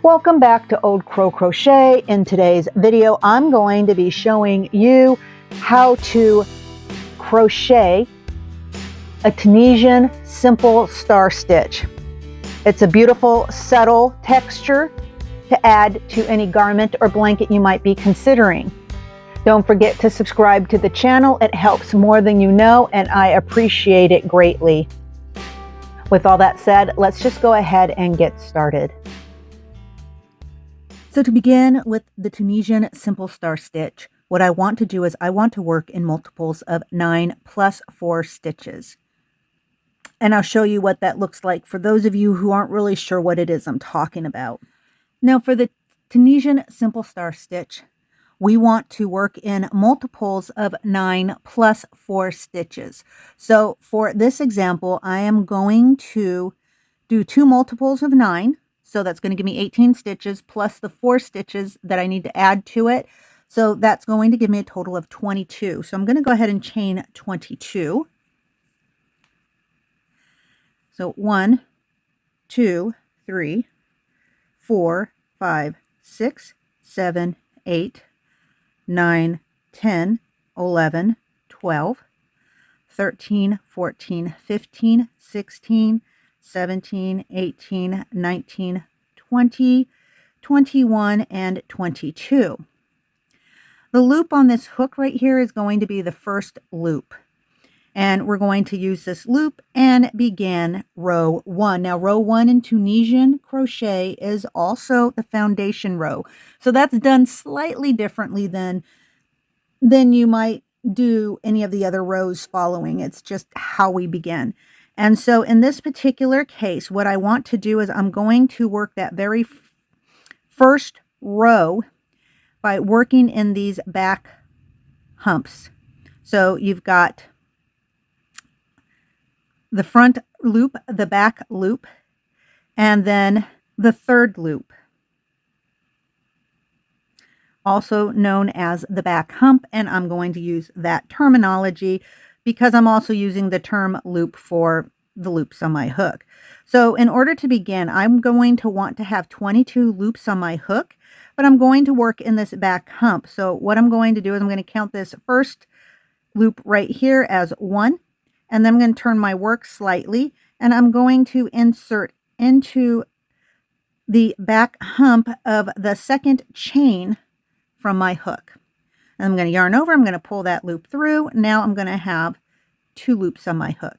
Welcome back to Old Crow Crochet. In today's video, I'm going to be showing you how to crochet a Tunisian simple star stitch. It's a beautiful, subtle texture to add to any garment or blanket you might be considering. Don't forget to subscribe to the channel. It helps more than you know, and I appreciate it greatly. With all that said, let's just go ahead and get started. So to begin with the Tunisian Simple Star Stitch, what I want to do is I want to work in multiples of 9 plus 4 stitches. And I'll show you what that looks like for those of you who aren't really sure what it is I'm talking about. Now for the Tunisian Simple Star Stitch, we want to work in multiples of 9 plus 4 stitches. So for this example, I am going to do 2 multiples of 9. So that's going to give me 18 stitches plus the 4 stitches that I need to add to it. So that's going to give me a total of 22. So I'm going to go ahead and chain 22. So 1, 2, 3, 4, 5, 6, 7, 8, 9, 10, 11, 12, 13, 14, 15, 16, 17, 18, 19, 20, 21, and 22. The loop on this hook right here is going to be the first loop. And we're going to use this loop and begin row 1. Now row 1 in Tunisian crochet is also the foundation row. So that's done slightly differently than you might do any of the other rows following. It's just how we begin. And so in this particular case, what I want to do is I'm going to work that very first row by working in these back humps. So you've got the front loop, the back loop, and then the third loop, also known as the back hump. And I'm going to use that terminology because I'm also using the term loop for the loops on my hook. So in order to begin, I'm going to want to have 22 loops on my hook, but I'm going to work in this back hump. So what I'm going to do is I'm going to count this first loop right here as 1, and then I'm going to turn my work slightly, and I'm going to insert into the back hump of the second chain from my hook. And I'm going to yarn over, I'm going to pull that loop through. Now I'm going to have 2 loops on my hook.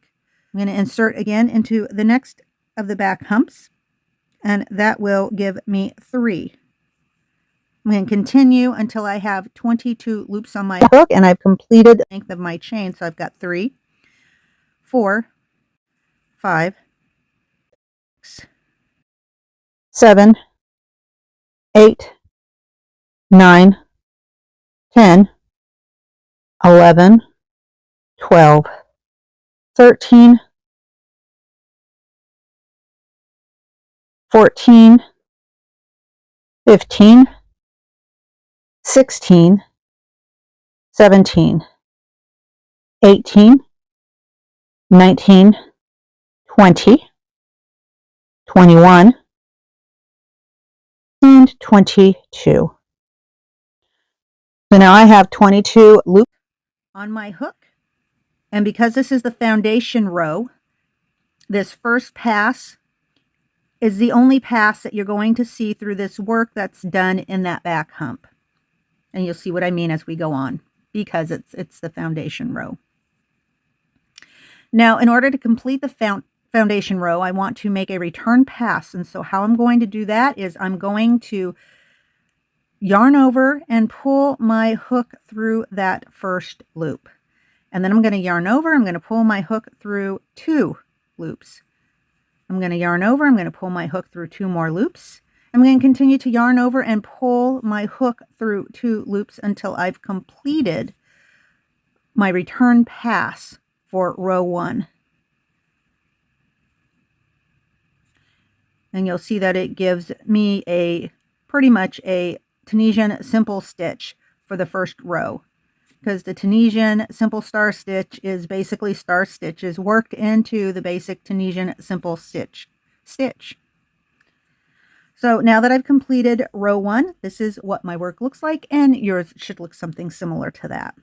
I'm going to insert again into the next of the back humps, and that will give me 3. I'm going to continue until I have 22 loops on my hook, and I've completed the length of my chain. So I've got 3, 4, 5, 6, 7, 8, 9, 10, 11, 12, 13, 14, 15, 16, 17, 18, 19, 20, 21, and 22. So now I have 22 loops on my hook. And because this is the foundation row, this first pass is the only pass that you're going to see through this work that's done in that back hump. And you'll see what I mean as we go on, because it's the foundation row. Now, in order to complete the foundation row, I want to make a return pass. And so how I'm going to do that is I'm going to yarn over and pull my hook through that first loop. And then I'm going to yarn over, I'm going to pull my hook through 2 loops. I'm going to yarn over, I'm going to pull my hook through 2 more loops. I'm going to continue to yarn over and pull my hook through 2 loops until I've completed my return pass for row 1. And you'll see that it gives me pretty much a Tunisian simple stitch for the first row. because the Tunisian Simple Star Stich is basically star stitches worked into the basic Tunisian Simple Stitch. So now that I've completed row 1, this is what my work looks like, and yours should look something similar to that.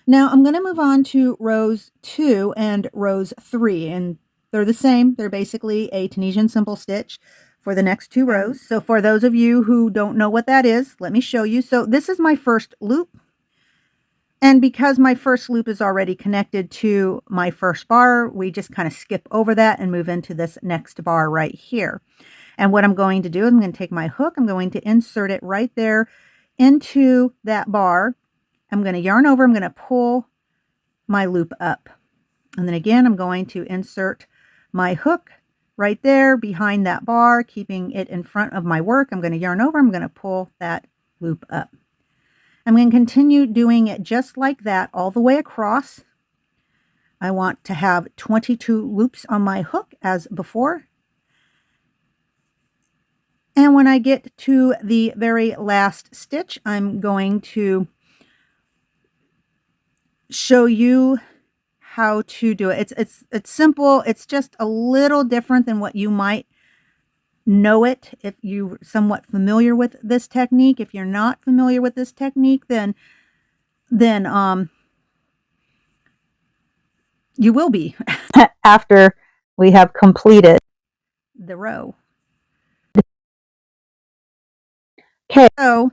Now I'm going to move on to rows 2 and rows 3, and they're the same. They're basically a Tunisian simple stitch for the next 2 rows. So for those of you who don't know what that is, let me show you. So this is my first loop. And because my first loop is already connected to my first bar, we just kind of skip over that and move into this next bar right here. And what I'm going to do, I'm going to take my hook, I'm going to insert it right there into that bar. I'm going to yarn over, I'm going to pull my loop up. And then again, I'm going to insert my hook right there behind that bar, keeping it in front of my work. I'm going to yarn over, I'm going to pull that loop up. I'm going to continue doing it just like that all the way across. I want to have 22 loops on my hook as before. And when I get to the very last stitch, I'm going to show you how to do it. It's simple. It's just a little different than what you might know it if you're somewhat familiar with this technique. If you're not familiar with this technique, then you will be after we have completed the row. Okay, so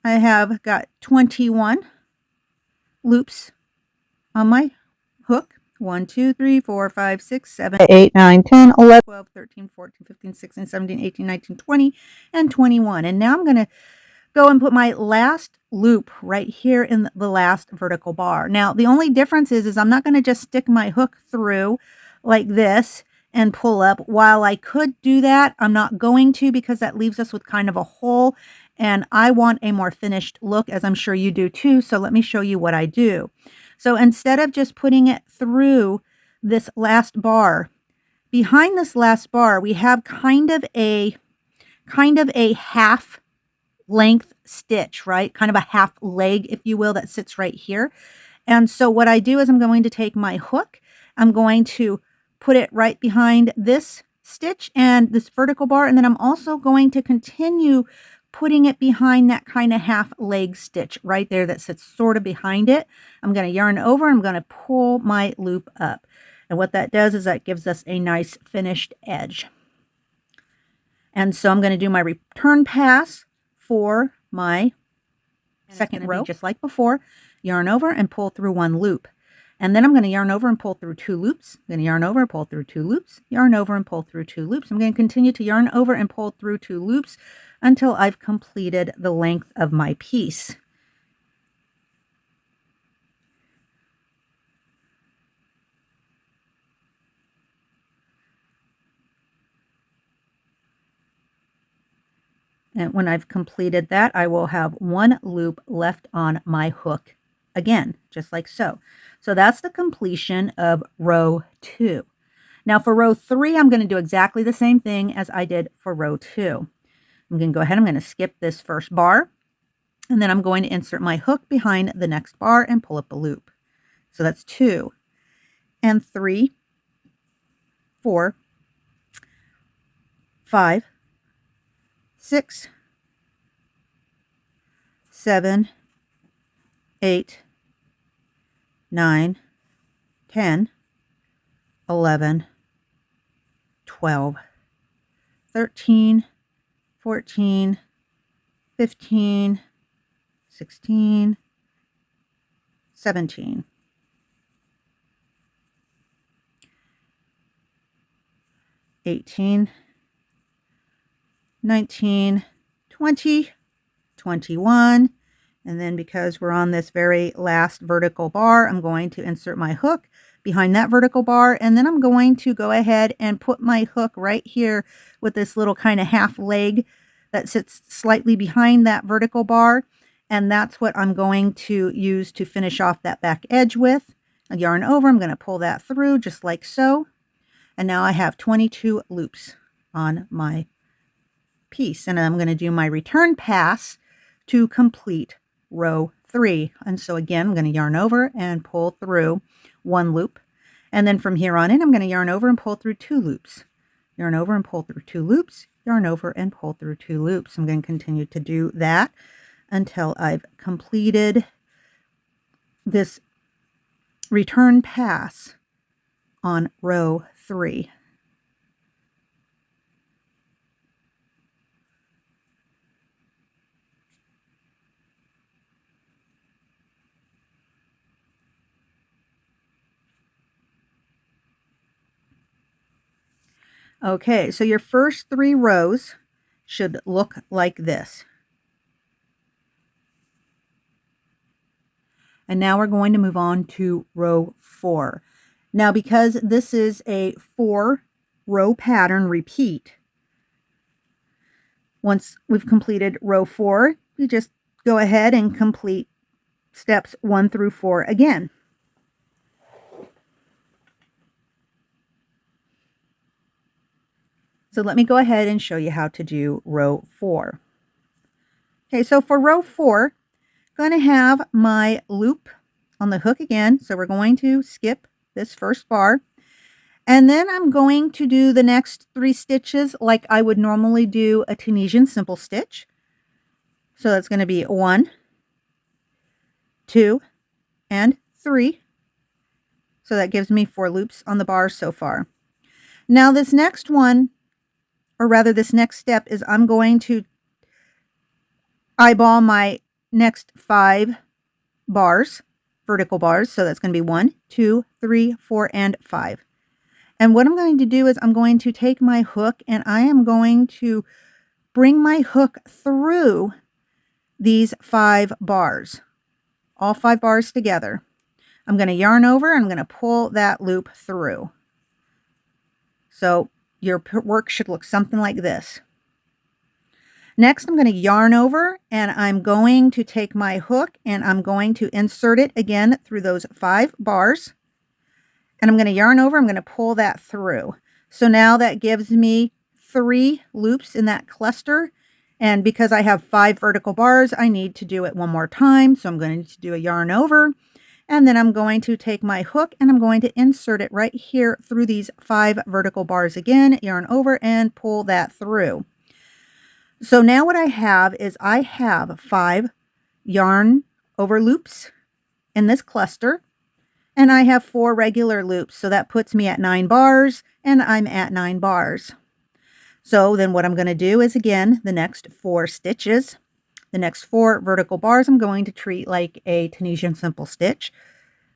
I have got 21 loops on my hook. 1, 2, 3, 4, 5, 6, 7, 8, 9, 10, 11, 12, 13, 14, 15, 16, 17, 18, 19, 20, and 21. And now I'm going to go and put my last loop right here in the last vertical bar. Now, the only difference is I'm not going to just stick my hook through like this and pull up. While I could do that, I'm not going to, because that leaves us with kind of a hole, and I want a more finished look, as I'm sure you do too. So let me show you what I do. So instead of just putting it through this last bar, behind this last bar, we have kind of a half length stitch, right? Kind of a half leg, if you will, that sits right here. And so what I do is I'm going to take my hook, I'm going to put it right behind this stitch and this vertical bar, and then I'm also going to continue putting it behind that kind of half leg stitch right there that sits sort of behind it. I'm going to yarn over, I'm going to pull my loop up. And what that does is that gives us a nice finished edge. And so I'm going to do my return pass for my second row, just like before. Yarn over and pull through 1 loop. And then I'm going to yarn over and pull through 2 loops. I'm going to yarn over and pull through 2 loops, yarn over and pull through 2 loops. I'm going to continue to yarn over and pull through 2 loops until I've completed the length of my piece. And when I've completed that, I will have 1 loop left on my hook again, just like so. So that's the completion of row 2. Now for row 3, I'm going to do exactly the same thing as I did for row 2. I'm going to go ahead, I'm going to skip this first bar, and then I'm going to insert my hook behind the next bar and pull up a loop. So that's 2 and 3, 4, 5, 6, 7, 8, 9, 10, 11, 12, 13, 14, 15, 16, 17, 18, 19, 20, 21, and then because we're on this very last vertical bar, I'm going to insert my hook behind that vertical bar, and then I'm going to go ahead and put my hook right here with this little kind of half leg that sits slightly behind that vertical bar, and that's what I'm going to use to finish off that back edge with. I yarn over, I'm going to pull that through just like so, and now I have 22 loops on my piece, and I'm going to do my return pass to complete row 3. And so again, I'm going to yarn over and pull through 1 loop, and then from here on in I'm going to yarn over and pull through 2 loops, yarn over and pull through 2 loops, yarn over and pull through 2 loops. I'm going to continue to do that until I've completed this return pass on row 3. Okay, so your first 3 rows should look like this. And now we're going to move on to row 4. Now, because this is a 4-row pattern repeat, once we've completed row 4, you just go ahead and complete steps 1 through 4 again. So let me go ahead and show you how to do row 4. Okay, so for row 4, I'm going to have my loop on the hook again. So we're going to skip this first bar. And then I'm going to do the next 3 stitches like I would normally do a Tunisian simple stitch. So that's going to be 1, 2, and 3. So that gives me 4 loops on the bar so far. Now this next one, or rather this next step, is I'm going to eyeball my next 5 bars, vertical bars. So that's going to be 1, 2, 3, 4, and 5. And what I'm going to do is I'm going to take my hook and I am going to bring my hook through these 5 bars, all 5 bars together. I'm going to yarn over, I'm going to pull that loop through. So your work should look something like this. Next, I'm going to yarn over and I'm going to take my hook and I'm going to insert it again through those 5 bars. And I'm going to yarn over, I'm going to pull that through. So now that gives me 3 loops in that cluster. And because I have 5 vertical bars, I need to do it one more time. So I'm going to do a yarn over. And then I'm going to take my hook and I'm going to insert it right here through these 5 vertical bars again, yarn over and pull that through. So now what I have is I have 5 yarn over loops in this cluster, and I have 4 regular loops. So that puts me at 9 bars, and I'm at 9 bars. So then what I'm going to do is, again, the next 4 stitches, the next 4 vertical bars, I'm going to treat like a Tunisian simple stitch.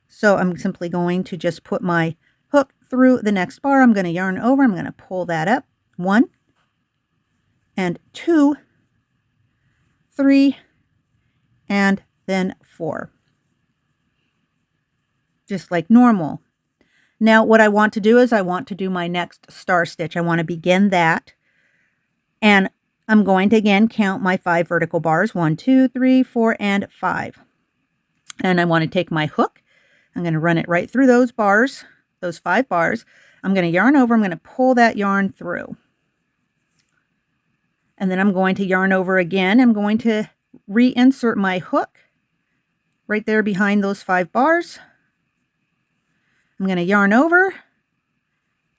So I'm simply going to just put my hook through the next bar. I'm going to yarn over. I'm going to pull that up. 1 and 2, 3, and then 4. Just like normal. Now what I want to do is I want to do my next star stitch. I want to begin that. And I'm going to again count my 5 vertical bars. 1, 2, 3, 4, and 5. And I want to take my hook. I'm going to run it right through those bars, those 5 bars. I'm going to yarn over. I'm going to pull that yarn through. And then I'm going to yarn over again. I'm going to reinsert my hook right there behind those 5 bars. I'm going to yarn over.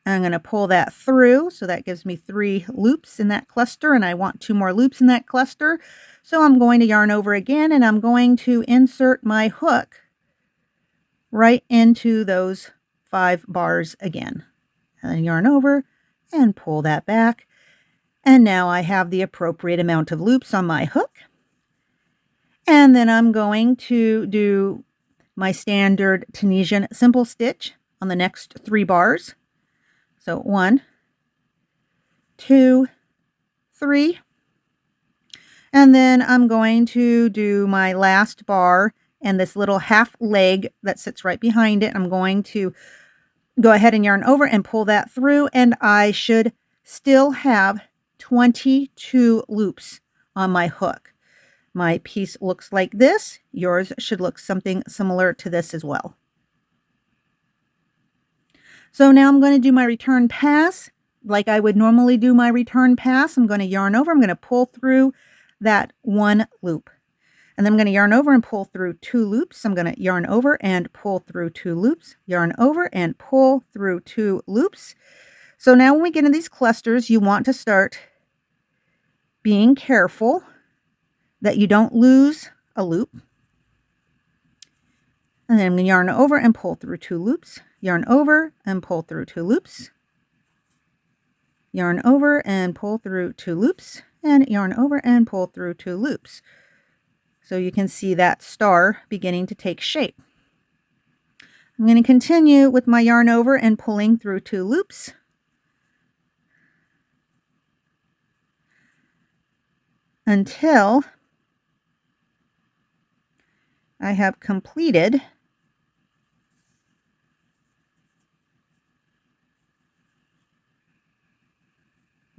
And I'm going to pull that through. So that gives me 3 loops in that cluster. And I want 2 more loops in that cluster. So I'm going to yarn over again. And I'm going to insert my hook right into those 5 bars again. And then yarn over and pull that back. And now I have the appropriate amount of loops on my hook. And then I'm going to do my standard Tunisian simple stitch on the next 3 bars. So 1, 2, 3. And then I'm going to do my last bar and this little half leg that sits right behind it. I'm going to go ahead and yarn over and pull that through. And I should still have 22 loops on my hook. My piece looks like this. Yours should look something similar to this as well. So now I'm going to do my return pass like I would normally do my return pass. I'm going to yarn over. I'm going to pull through that 1 loop. And then I'm going to yarn over and pull through 2 loops. I'm going to yarn over and pull through 2 loops, yarn over and pull through 2 loops. So now when we get in these clusters, you want to start being careful that you don't lose a loop. And then I'm going to yarn over and pull through 2 loops, yarn over and pull through 2 loops, yarn over and pull through 2 loops, and yarn over and pull through 2 loops. So you can see that star beginning to take shape. I'm going to continue with my yarn over and pulling through 2 loops. Until I have completed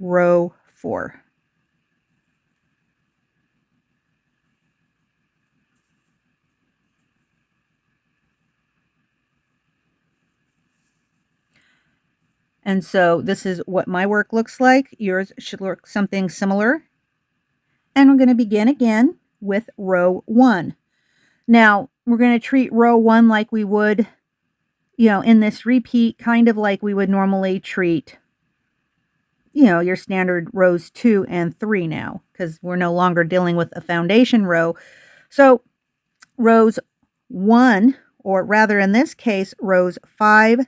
row 4. And so this is what my work looks like. Yours should look something similar. And we're going to begin again with row 1. Now, we're going to treat row 1 like we would, in this repeat, kind of like we would normally treat, your standard rows 2 and 3 now, because we're no longer dealing with a foundation row. So rows 1, or rather in this case, rows 5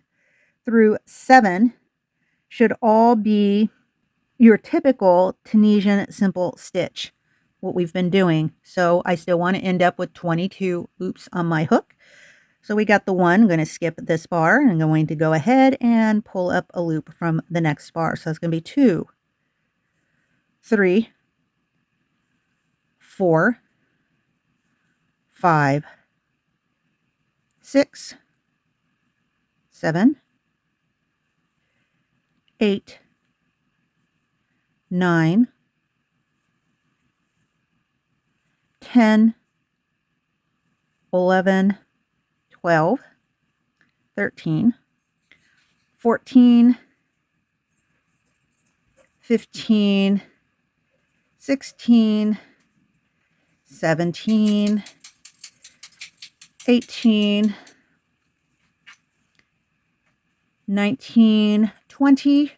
through 7 should all be your typical Tunisian simple stitch, what we've been doing. So I still want to end up with 22 loops on my hook. So we got the 1. I'm going to skip this bar and I'm going to go ahead and pull up a loop from the next bar. So it's going to be 2, 3, 4, 5, 6, 7, 8, 9, 10, 11, 12, 13, 14, 15, 16, 17, 18, 19, 20,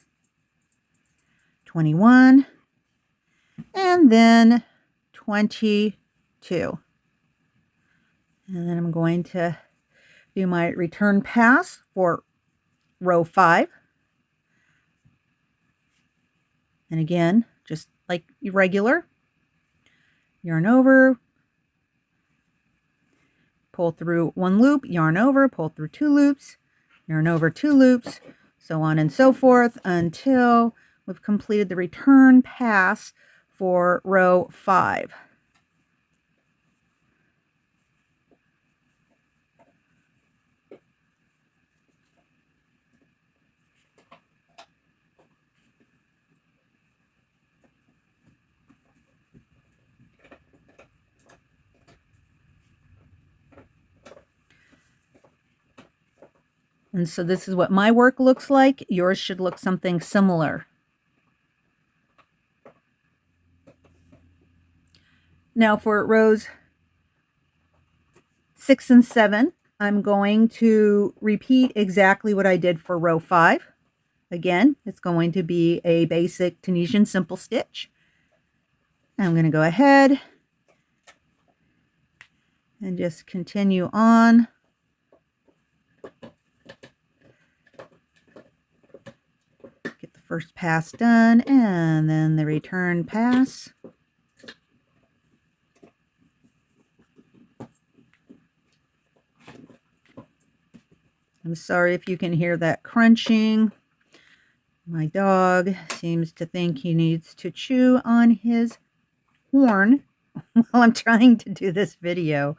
21, and then 22. And then I'm going to do my return pass for row 5. And again, just like regular, yarn over, pull through 1 loop, yarn over, pull through 2 loops, yarn over 2 loops, so on and so forth until we've completed the return pass for row 5. And so this is what my work looks like. Yours should look something similar. Now for rows 6 and 7, I'm going to repeat exactly what I did for row 5. Again, it's going to be a basic Tunisian simple stitch. I'm going to go ahead and just continue on. Get the first pass done and then the return pass. I'm sorry if you can hear that crunching. My dog seems to think he needs to chew on his horn while I'm trying to do this video.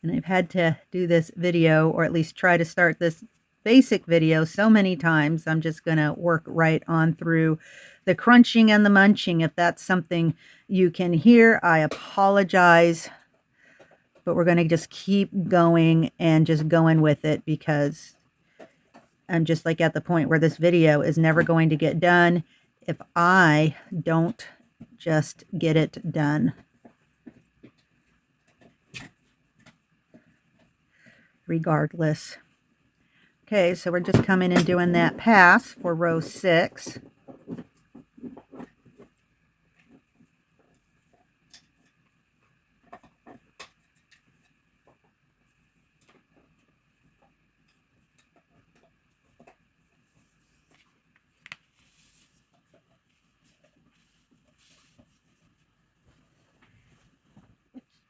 And I've had to do this video, or at least try to start this basic video so many times. I'm just going to work right on through the crunching and the munching. If that's something you can hear, I apologize. But we're going to just keep going and just going with it, because I'm just like at the point where this video is never going to get done if I don't just get it done. Regardless. Okay, so we're just coming and doing that pass for row 6.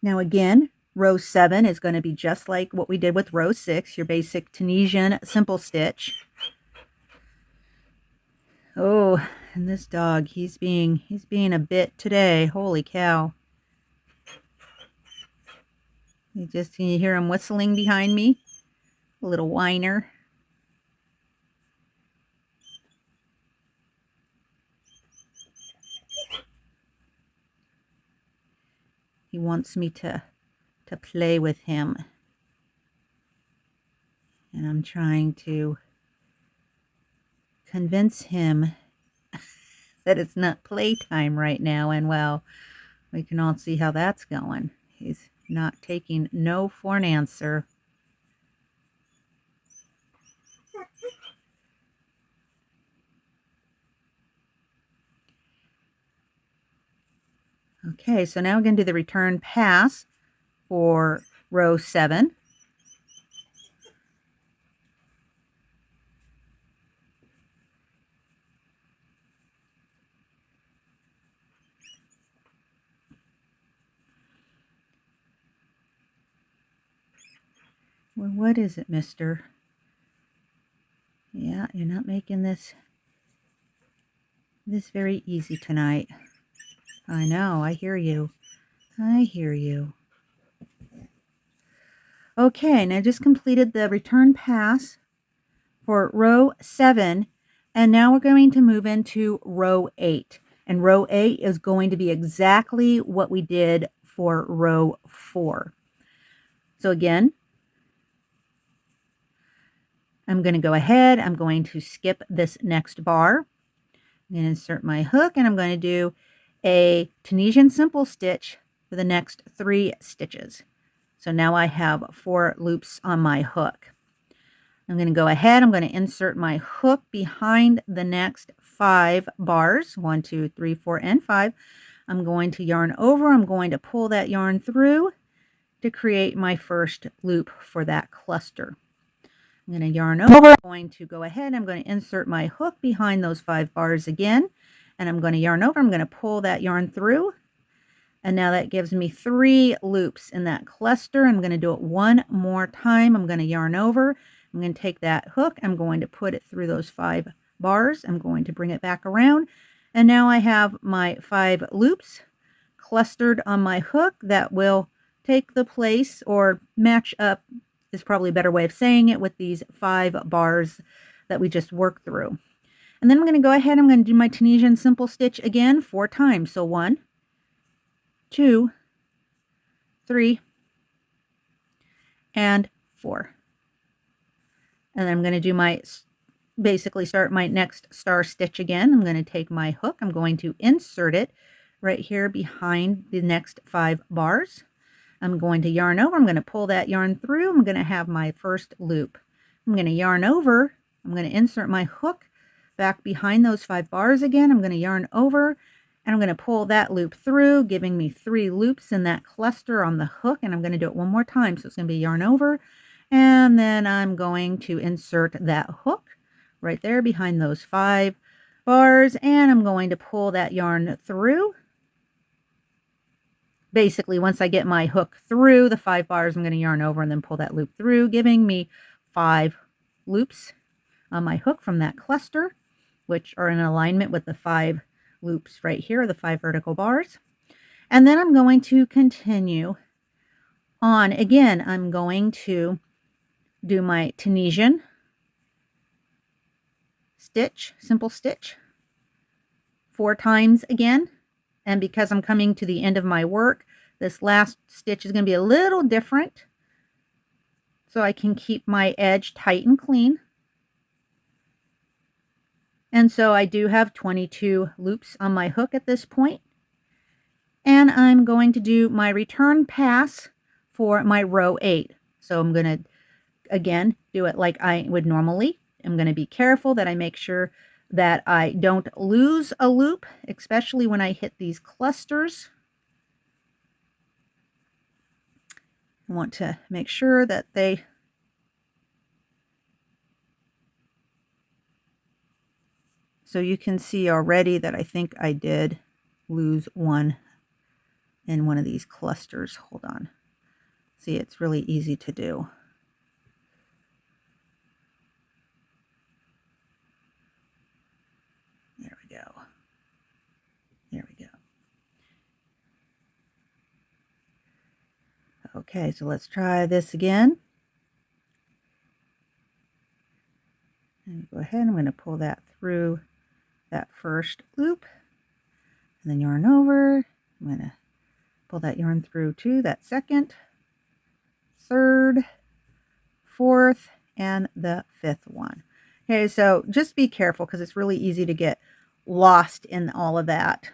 Now again, row 7 is going to be just like what we did with row 6, your basic Tunisian simple stitch. Oh, and this dog, he's being a bit today. Holy cow. Can you hear him whistling behind me? A little whiner. He wants me to play with him. And I'm trying to convince him that it's not playtime right now. And well, we can all see how that's going. He's not taking no for an answer. Okay, so now we're going to do the return pass for row 7. Well, what is it, mister? Yeah, you're not making this very easy tonight. I know, I hear you. I hear you. Okay, now I just completed the return pass for row 7, and now we're going to move into row 8. And row 8 is going to be exactly what we did for row 4. So again, I'm going to go ahead, I'm going to skip this next bar. I'm going to insert my hook, and I'm going to do a Tunisian simple stitch for the next 3 stitches. So now I have 4 loops on my hook. I'm going to go ahead, I'm going to insert my hook behind the next 5 bars, 1, 2, 3, 4, and 5. I'm going to yarn over, I'm going to pull that yarn through to create my first loop for that cluster. I'm going to yarn over, I'm going to go ahead, I'm going to insert my hook behind those 5 bars again, and I'm going to yarn over, I'm going to pull that yarn through, and now that gives me 3 loops in that cluster. I'm going to do it one more time. I'm going to yarn over, I'm going to take that hook, I'm going to put it through those 5 bars, I'm going to bring it back around, and now I have my 5 loops clustered on my hook that will take the place or match up is probably a better way of saying it with these 5 bars that we just worked through. And then I'm going to go ahead, I'm going to do my Tunisian simple stitch again 4 times. So 1, 2, 3, and 4. And I'm going to do my, basically start my next star stitch again. I'm going to take my hook, I'm going to insert it right here behind the next 5 bars. I'm going to yarn over, I'm going to pull that yarn through, I'm going to have my first loop. I'm going to yarn over, I'm going to insert my hook back behind those 5 bars again, I'm going to yarn over, and I'm going to pull that loop through, giving me 3 loops in that cluster on the hook, and I'm going to do it one more time. So it's going to be yarn over, and then I'm going to insert that hook right there behind those 5 bars, and I'm going to pull that yarn through. Basically, once I get my hook through the 5 bars, I'm going to yarn over and then pull that loop through, giving me 5 loops on my hook from that cluster, which are in alignment with the 5 loops right here, the 5 vertical bars. And then I'm going to continue on. Again, I'm going to do my Tunisian stitch, simple stitch, 4 times again. And because I'm coming to the end of my work, this last stitch is going to be a little different, so I can keep my edge tight and clean. And so I do have 22 loops on my hook at this point. And I'm going to do my return pass for my row 8. So I'm going to again, do it like I would normally. I'm going to be careful that I make sure that I don't lose a loop, especially when I hit these clusters. I want to make sure that they so you can see already that I think I did lose one in one of these clusters. Hold on. See, it's really easy to do. There we go. There we go. Okay, so let's try this again. And go ahead, I'm going to pull that through that first loop, and then yarn over. I'm going to pull that yarn through to that second, third, fourth, and the fifth one. Okay, so just be careful because it's really easy to get lost in all of that.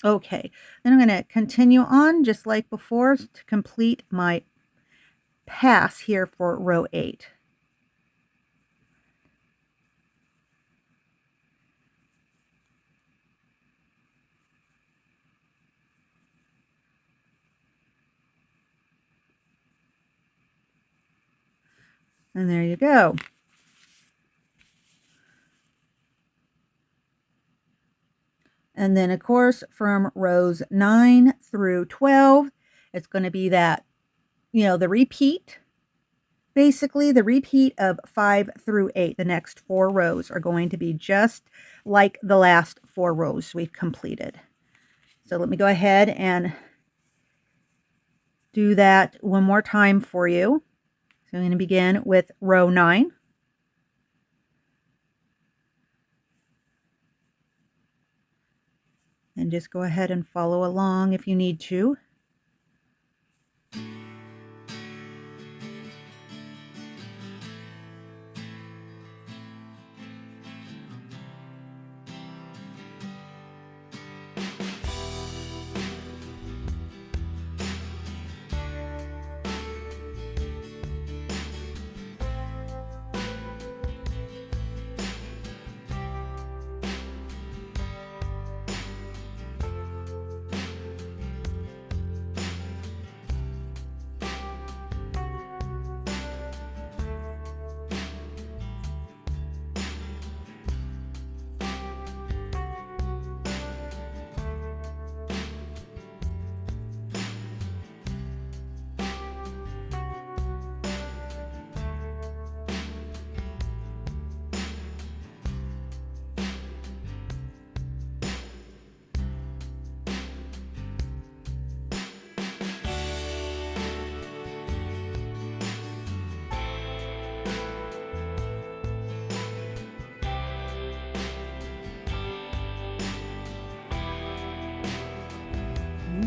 Okay, then I'm going to continue on just like before to complete my pass here for row 8. And there you go. And then, of course, from rows 9 through 12, it's going to be that, the repeat. Basically, the repeat of 5 through 8. The next 4 rows are going to be just like the last 4 rows we've completed. So let me go ahead and do that one more time for you. So I'm going to begin with row 9. And just go ahead and follow along if you need to.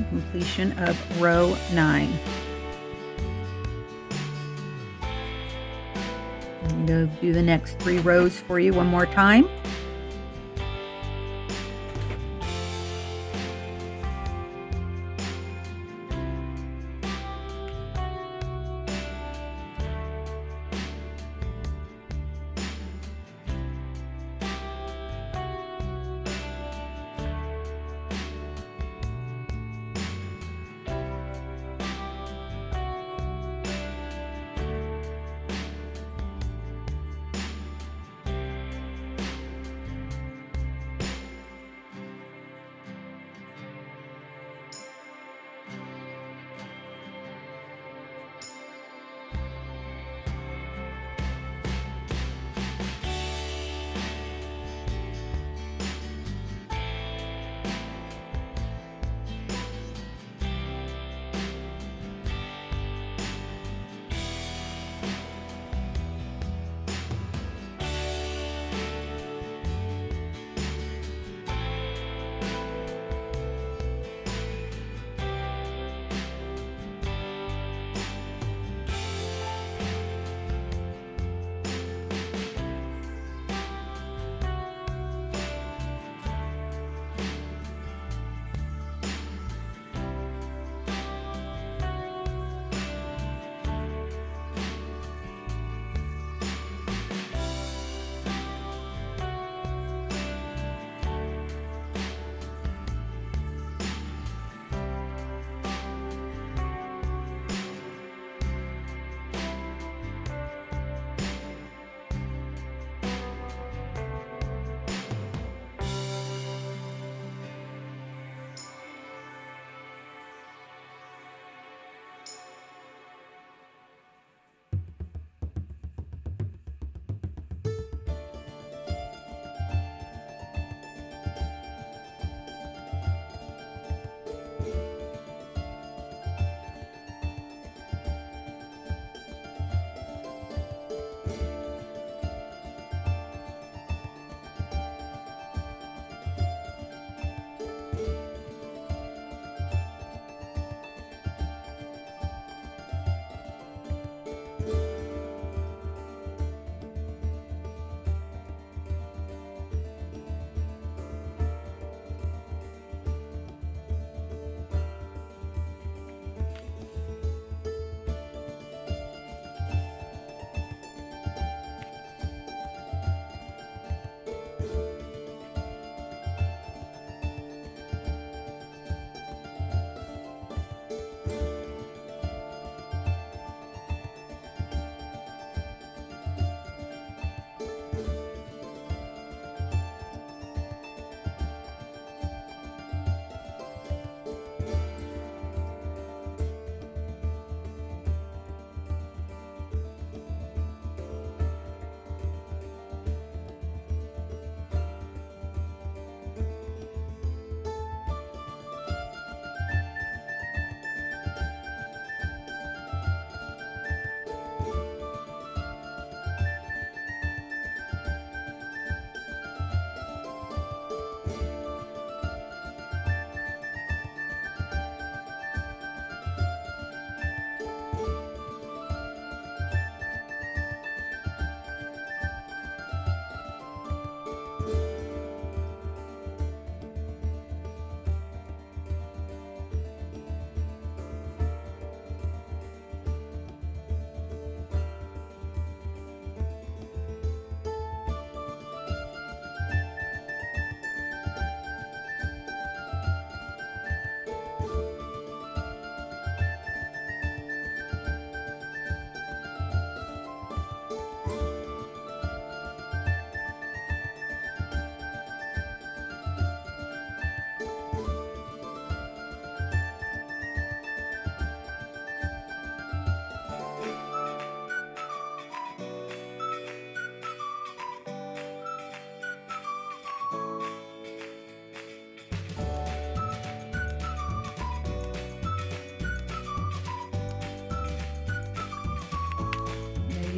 Completion of row 9. I'm going to do the next 3 rows for you one more time.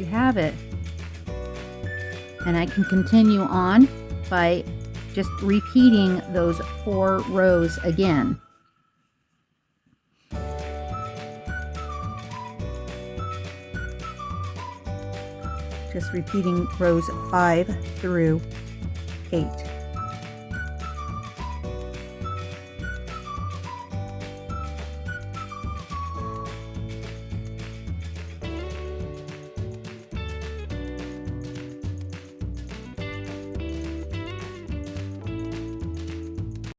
you have it. And I can continue on by just repeating those 4 rows again. Just repeating rows 5 through 8.